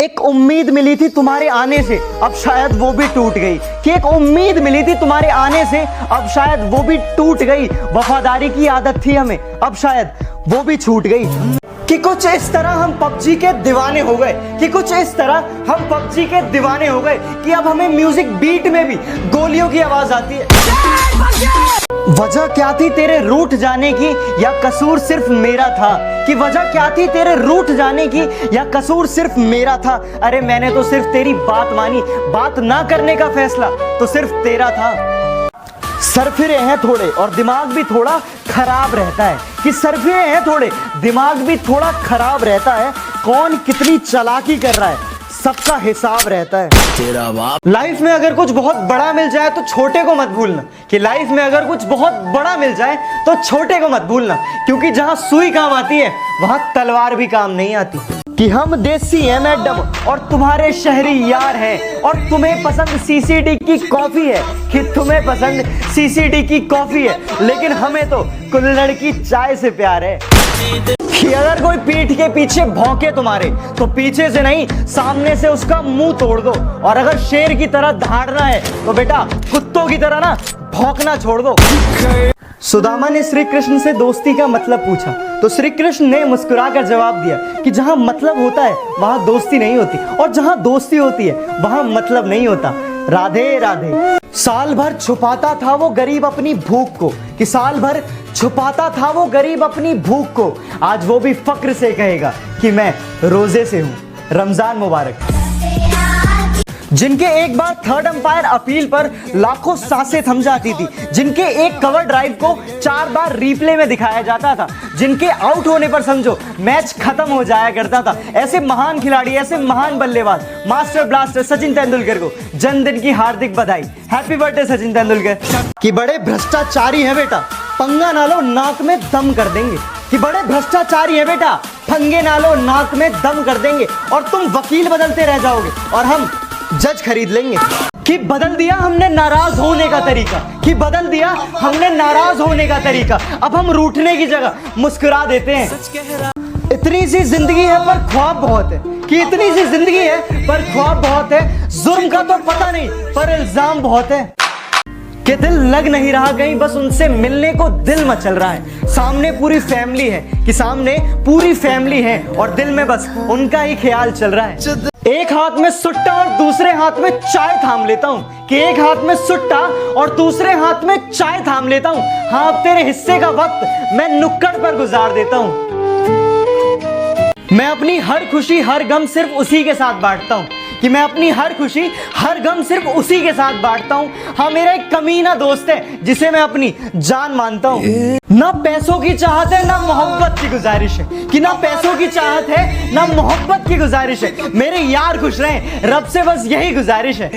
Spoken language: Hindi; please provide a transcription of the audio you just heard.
एक उम्मीद मिली थी तुम्हारे आने से, अब शायद वो भी टूट गई। कि एक उम्मीद मिली थी तुम्हारे आने से, अब शायद वो भी टूट गई। वफादारी की आदत थी हमें, अब शायद वो भी छूट गई। कि कुछ इस तरह हम पबजी के दीवाने हो गए, कि कुछ इस तरह हम पबजी के दीवाने हो गए कि अब हमें म्यूजिक बीट में भी गोलियों की आवाज आती है। वजह क्या थी तेरे रूठ जाने की, या कसूर सिर्फ मेरा था? कि वजह क्या थी तेरे रूठ जाने की, या कसूर सिर्फ मेरा था? अरे मैंने तो सिर्फ तेरी बात मानी, बात ना करने का फैसला तो सिर्फ तेरा था। सरफिरे हैं थोड़े और दिमाग भी थोड़ा खराब रहता है, कि सरफिरे हैं थोड़े दिमाग भी थोड़ा खराब रहता है। कौन कितनी चालाकी कर रहा है सबका हिसाब रहता है। तेरा बाप। लाइफ में अगर कुछ बहुत बड़ा मिल जाए तो छोटे को मत भूलना, कि लाइफ में अगर कुछ बहुत बड़ा मिल जाए तो छोटे को मत भूलना, क्योंकि जहां सुई काम आती है वहां तलवार भी काम नहीं आती। कि हम देसी हैं मैडम और तुम्हारे शहरी यार हैं, और तुम्हें पसंद सीसीडी की कॉफी है, कि तुम्हें पसंद सीसीडी की कॉफी है, लेकिन हमें तो कुल्हड़ की चाय से प्यार है। कि अगर कोई पीठ के पीछे भौंके तुम्हारे तो पीछे से नहीं सामने से उसका मुंह तोड़ दो, और अगर शेर की तरह दहाड़ना है तो बेटा कुत्तों की तरह ना भौंकना छोड़ दो। सुदामा ने श्री कृष्ण से दोस्ती का मतलब पूछा तो श्री कृष्ण ने मुस्कुराकर जवाब दिया कि जहां मतलब होता है वहां दोस्ती नहीं होती, और जहां दोस्ती होती है वहां मतलब नहीं होता। राधे राधे। साल भर छुपाता था वो गरीब अपनी भूख को, कि साल भर छुपाता था वो गरीब अपनी भूख को, आज वो भी फक्र से कहेगा कि मैं रोजे से हूं। रमजान मुबारक। जिनके एक बार थर्ड अंपायर अपील पर लाखों सांसें थम जाती थी, जिनके एक कवर ड्राइव को 4 बार रिप्ले में दिखाया जाता था, जिनके आउट होने पर समझो मैच खत्म हो जाया करता था, ऐसे महान खिलाड़ी, ऐसे महान बल्लेबाज मास्टर ब्लास्टर सचिन तेंदुलकर को जन्मदिन की हार्दिक बधाई। Happy birthday Sachin Tendulkar. कि बड़े भ्रष्टाचारी है बेटा, पंगा ना लो नाक में दम कर देंगे। कि बड़े भ्रष्टाचारी है बेटा, पंगे ना लो नाक में दम कर देंगे, और तुम वकील बदलते रह जाओगे और हम जज खरीद लेंगे। कि बदल दिया हमने नाराज होने का तरीका, कि बदल दिया हमने नाराज होने का तरीका, अब हम रूठने की जगह मुस्कुरा देते हैं। इतनी सी जिंदगी है पर ख्वाब बहुत है, कि इतनी सी जिंदगी है पर ख्वाब बहुत है। जुर्म का तो पता नहीं पर इल्जाम बहुत है। कि दिल लग नहीं रहा कहीं, बस उनसे मिलने को दिल मचल रहा है। सामने पूरी फैमिली है, कि सामने पूरी फैमिली है और दिल में बस उनका ही ख्याल चल रहा है। एक हाथ में सुट्टा और दूसरे हाथ में चाय थाम लेता हूँ, कि एक हाथ में सुट्टा और दूसरे हाथ में चाय थाम लेता हूँ। हाँ अब तेरे हिस्से का वक्त मैं नुक्कड़ पर गुजार देता हूँ। मैं अपनी हर खुशी हर गम सिर्फ उसी के साथ बांटता हूँ, कि मैं अपनी हर खुशी हर गम सिर्फ उसी के साथ बांटता हूँ। हाँ मेरा एक कमीना दोस्त है जिसे मैं अपनी जान मानता हूँ। ना पैसों की चाहत है ना मोहब्बत की गुजारिश है, कि ना पैसों की चाहत है ना मोहब्बत की गुजारिश है। मेरे यार खुश रहें रब से बस यही गुजारिश है।